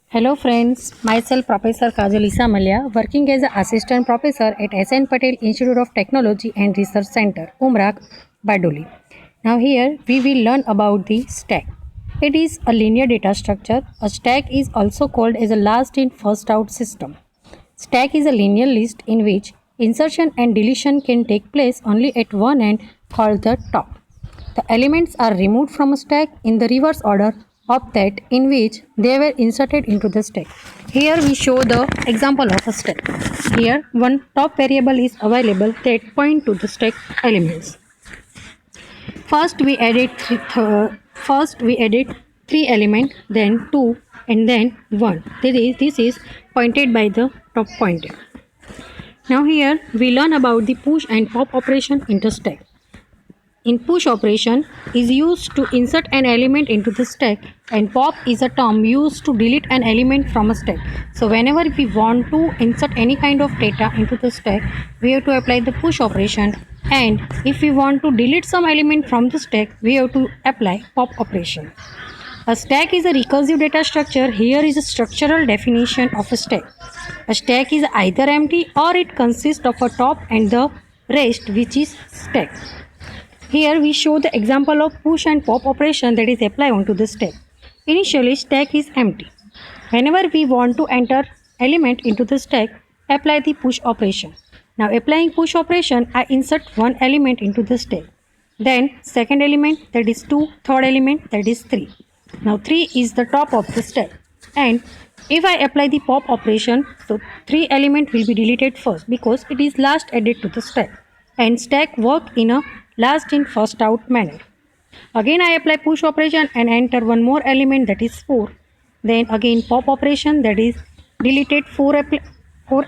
Hello friends, myself Professor Kajalisa Malia, working as an assistant professor at SN Patel Institute of Technology and Research Center, Umrak, Badoli. Now here we will learn about the stack. It is a linear data structure. A stack is also called as a last in first out system. Stack is a linear list in which insertion and deletion can take place only at one end, called the top. The elements are removed from a stack in the reverse order of that in which they were inserted into the stack. Here we show the example of a stack. Here one top variable is available that point to the stack elements. First we added three elements, then two, and then one. This is pointed by the top pointer. Now here we learn about the push and pop operation in the stack. In push operation is used to insert an element into the stack, and pop is a term used to delete an element from a stack. So whenever we want to insert any kind of data into the stack, we have to apply the push operation, and if we want to delete some element from the stack, we have to apply pop operation. A stack is a recursive data structure. Here is a structural definition of a stack. A stack is either empty or it consists of a top and the rest, which is stack. Here we show the example of push and pop operation that is applied onto the stack. Initially stack is empty. Whenever we want to enter element into the stack, apply the push operation. Now applying push operation, I insert one element into the stack. Then second element, that is 2, third element, that is 3. Now 3 is the top of the stack, and if I apply the pop operation, so 3 element will be deleted first because it is last added to the stack, and stack work in a last in first out manner. Again I apply push operation and enter one more element, that is 4. Then again pop operation, that is deleted 4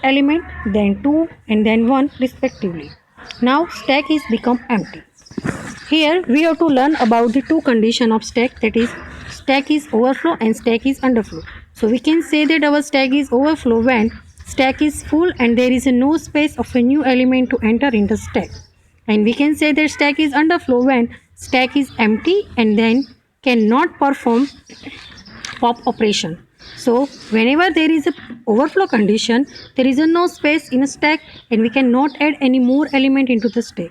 element, then 2 and then 1 respectively. Now stack is become empty. Here we have to learn about the two condition of stack, that is stack is overflow and stack is underflow. So we can say that our stack is overflow when stack is full and there is no space of a new element to enter in the stack. And we can say that stack is underflow when stack is empty and then cannot perform pop operation. So whenever there is a overflow condition, there is no space in a stack and we cannot add any more element into the stack.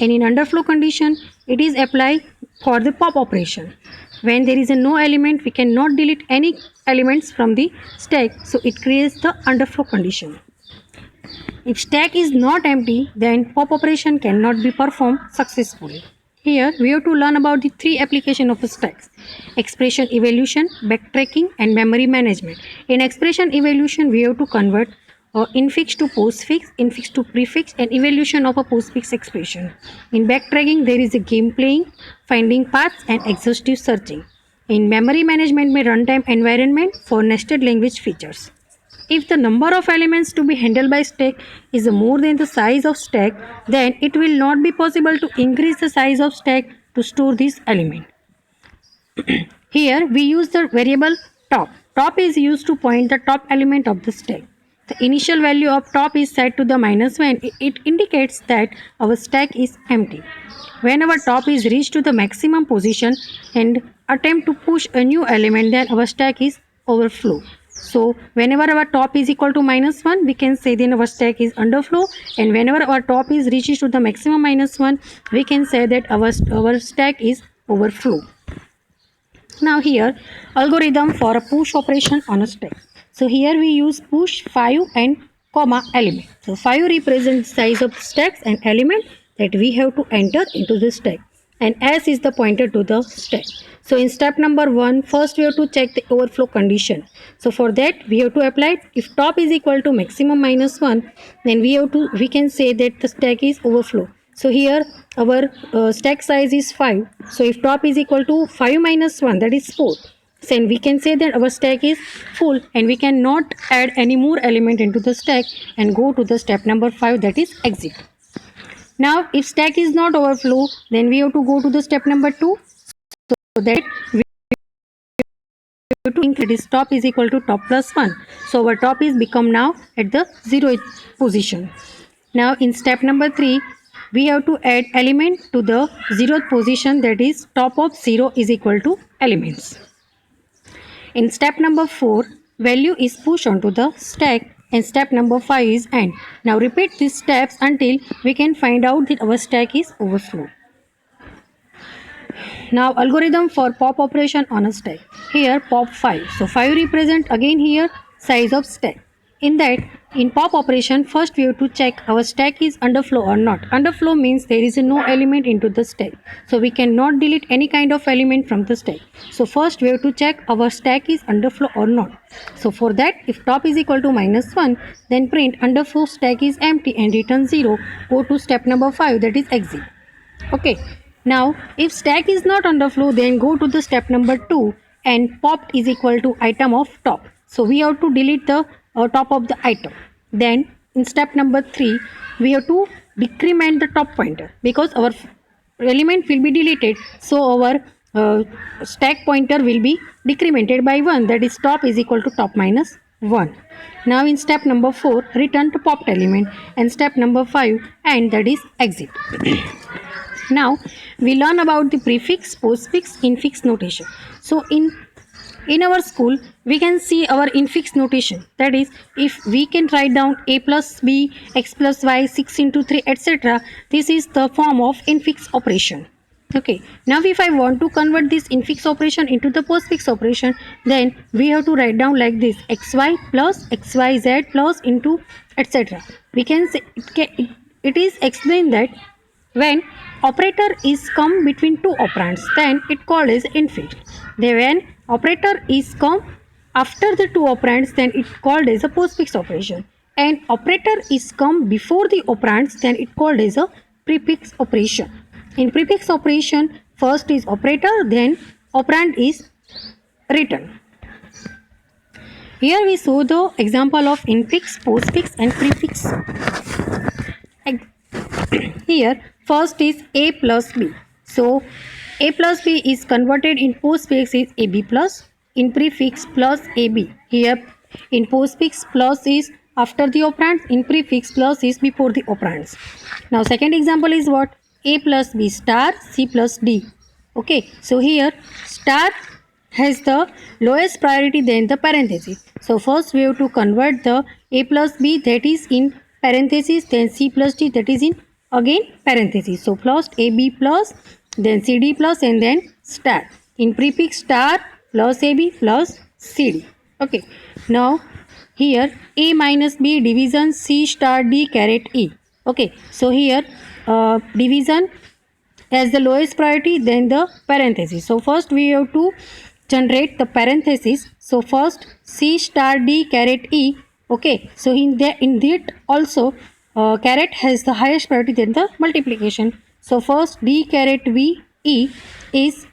And in underflow condition, it is applied for the pop operation. When there is no element, we cannot delete any elements from the stack, so it creates the underflow condition. If stack is not empty, then pop operation cannot be performed successfully. Here we have to learn about the three applications of stacks: expression evaluation, backtracking, and memory management. In expression evaluation, we have to convert infix to postfix, infix to prefix, and evaluation of a postfix expression. In backtracking, there is a game playing, finding paths, and exhaustive searching. In memory management, में runtime environment for nested language features. If the number of elements to be handled by stack is more than the size of stack, then it will not be possible to increase the size of stack to store this element. Here we use the variable top. Top is used to point the top element of the stack. The initial value of top is set to the -1. It indicates that our stack is empty. When our top is reached to the maximum position and attempt to push a new element, then our stack is overflow. So whenever our top is equal to -1, we can say then our stack is underflow, and whenever our top is reaches to the maximum -1, we can say that our stack is overflow. Now here algorithm for a push operation on a stack. So here we use push 5 and comma element. So 5 represents size of stacks and element that we have to enter into the stack, and S is the pointer to the stack. So in step number 1, first we have to check the overflow condition. So for that we have to apply, if top is equal to maximum -1, then we can say that the stack is overflow. So here our stack size is 5. So if top is equal to 5 minus 1, that is 4. Then we can say that our stack is full and we cannot add any more element into the stack and go to the step number 5, that is exit. Now if stack is not overflow, then we have to go to the step number 2. So that we have to increase top is equal to top plus 1. So our top is become now at the 0th position. Now in step number 3, we have to add element to the 0th position, that is top of 0 is equal to elements. In step number 4, value is pushed onto the stack, and step number 5 is end. Now repeat these steps until we can find out that our stack is overflow. Now algorithm for pop operation on a stack. Here pop 5. So 5 represent again here size of stack. In that, in pop operation, first we have to check our stack is underflow or not. Underflow means there is no element into the stack. So we cannot delete any kind of element from the stack. So first we have to check our stack is underflow or not. So for that, if top is equal to -1, then print underflow stack is empty and return 0. Go to step number 5, that is exit. Okay. Now, if stack is not underflow, then go to the step number 2 and popped is equal to item of top. So we have to delete the top of the item. Then in step number 3, we have to decrement the top pointer because our element will be deleted. So our stack pointer will be decremented by 1, that is top is equal to top minus 1. Now in step number 4, return to popped element, and step number 5, and that is exit. Now we learn about the prefix, postfix, infix notation. So in our school we can see our infix notation, that is if we can write down a plus b, x plus y, 6 into 3, etc. This is the form of infix operation. Okay, now if I want to convert this infix operation into the postfix operation, then we have to write down like this: xy plus xyz plus into etc. We can say it is explained that when operator is come between two operands, then it called as infix. Then when operator is come after the two operands, then it called as a postfix operation. And operator is come before the operands, then it called as a prefix operation. In prefix operation, first is operator, then operand is written. Here we saw the example of infix, postfix and prefix. Here first is a plus b. So a plus b is converted in postfix is ab plus, in prefix plus ab. Here in postfix plus is after the operands, in prefix plus is before the operands. Now second example is what? A plus b star c plus d. Okay, so here star has the lowest priority than the parenthesis. So first we have to convert the a plus b, that is in parenthesis, then c plus d, that is in again parenthesis. So plus ab plus, then cd plus, and then star. In prefix star plus ab plus cd. Okay, now here a minus b division c star d caret e. Okay, so here division as the lowest priority, then the parenthesis. So first we have to generate the parenthesis. So first c star d caret e. Okay, so in that also caret has the highest priority than the multiplication. So first d caret v e is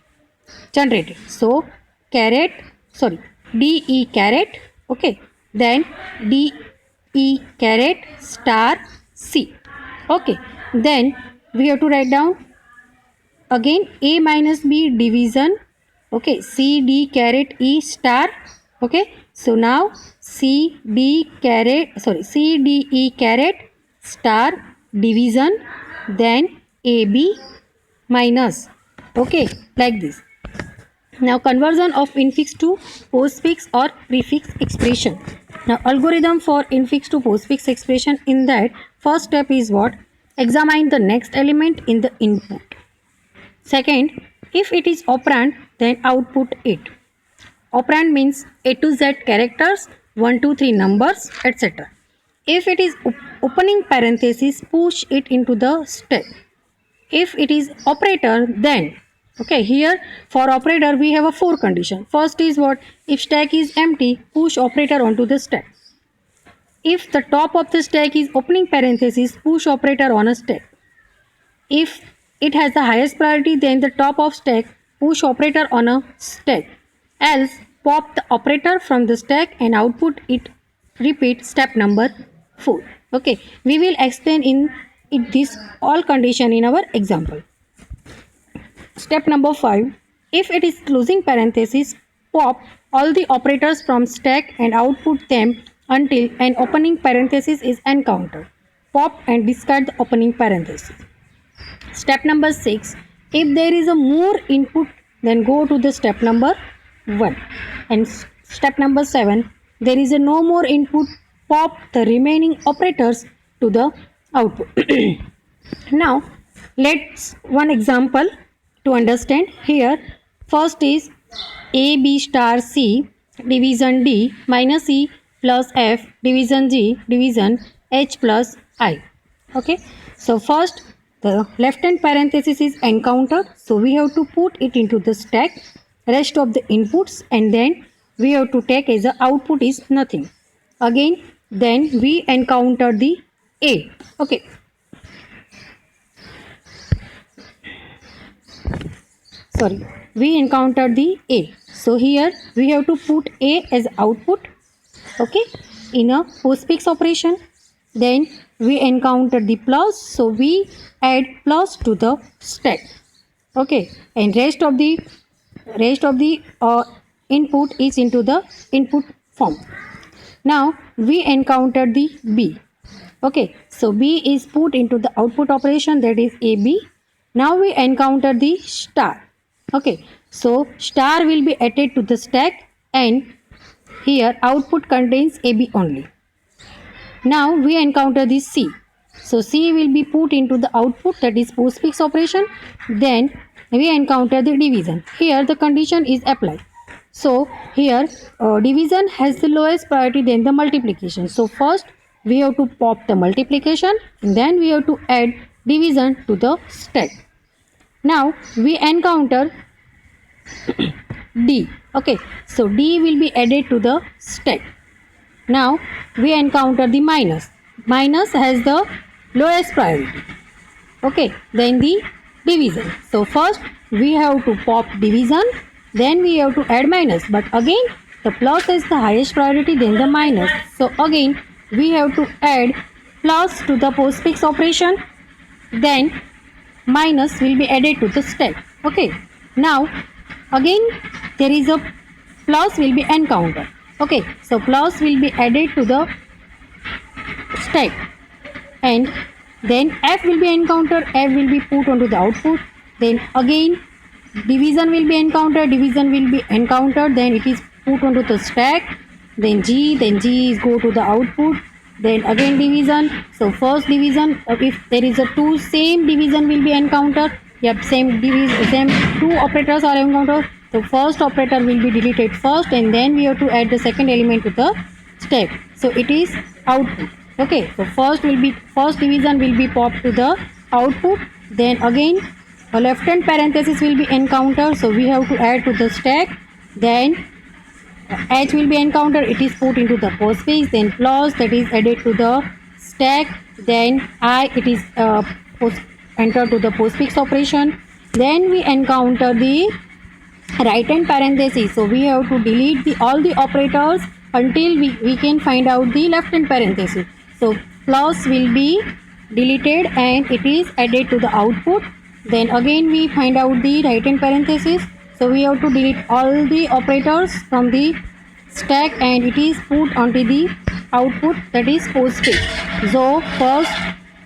generated. So d e caret, okay, then d e caret star c. Okay, then we have to write down again a minus b division, okay, c d caret e star. Okay, so now c d e caret star division, then ab minus, okay, like this. Now conversion of infix to postfix or prefix expression. Now algorithm for infix to postfix expression, in that first step is what? Examine the next element in the input. Second, if it is operand, then output it. Operand means A to Z characters, 1, 2, 3 numbers, etc. If it is opening parenthesis, push it into the stack. If it is operator, then, okay, here for operator we have a 4 condition. First is what? If stack is empty, push operator onto the stack. If the top of the stack is opening parenthesis, push operator on a stack. If it has the highest priority, then the top of stack, push operator on a stack. Else pop the operator from the stack and output it. Repeat step number 4. Okay, we will explain in this all condition in our example. Step number 5. If it is closing parenthesis, pop all the operators from stack and output them until an opening parenthesis is encountered. Pop and discard the opening parenthesis. Step number 6. If there is a more input, then go to the step number 1. And step number 7. there is a no more input, pop the remaining operators to the output. Now let's one example to understand here. First is A B star C division D minus E plus F division G division H plus I. Okay, so first the left hand parenthesis is encounter, so we have to put it into the stack, rest of the inputs, and then we have to take as the output is nothing. Again then we encounter the A. Okay, sorry, we encounter the A, so here we have to put A as output. Okay, in a postfix operation. Then we encounter the plus, so we add plus to the stack. Okay, and rest of the input is into the input form. Now we encounter the B. Okay, so B is put into the output operation, that is AB. Now we encounter the star. Okay, so star will be added to the stack, and here output contains AB only. Now we encounter the C. So C will be put into the output, that is postfix operation. Then we encounter the division. Here the condition is applied. So here division has the lowest priority than the multiplication. So first we have to pop the multiplication, and then we have to add division to the stack. Now we encounter D. Okay, so D will be added to the stack. Now we encounter the minus. Minus has the lowest priority. Okay, then the division. So first we have to pop division, then we have to add minus. But again the plus is the highest priority than the minus. So again we have to add plus to the postfix operation. Then minus will be added to the stack. Okay, now again there is a plus will be encountered. Okay, so plus will be added to the stack, and then F will be encountered, F will be put onto the output. Then again division will be encountered, division will be encountered, then it is put onto the stack. Then G is go to the output. Then again division. So first division, if there is a two same division will be encountered. Yep, same two operators are encountered. So first operator will be deleted first, and then we have to add the second element to the stack. So it is output. Okay, so first division will be popped to the output. Then again a left hand parenthesis will be encountered, so we have to add to the stack. Then H will be encountered, it is put into the postfix. Then plus, that is added to the stack. Then I, it is entered to the postfix operation. Then we encounter the right hand parenthesis, so we have to delete all the operators until we can find out the left hand parenthesis. So plus will be deleted and it is added to the output. Then again we find out the right hand parenthesis, so we have to delete all the operators from the stack, and it is put onto the output, that is postfix. So first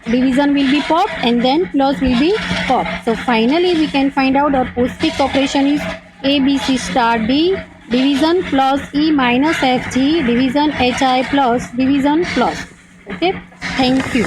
division will be popped and then plus will be popped. So finally we can find out our postfix operation is ABC star D division plus E minus FG division HI plus division plus. Okay, thank you.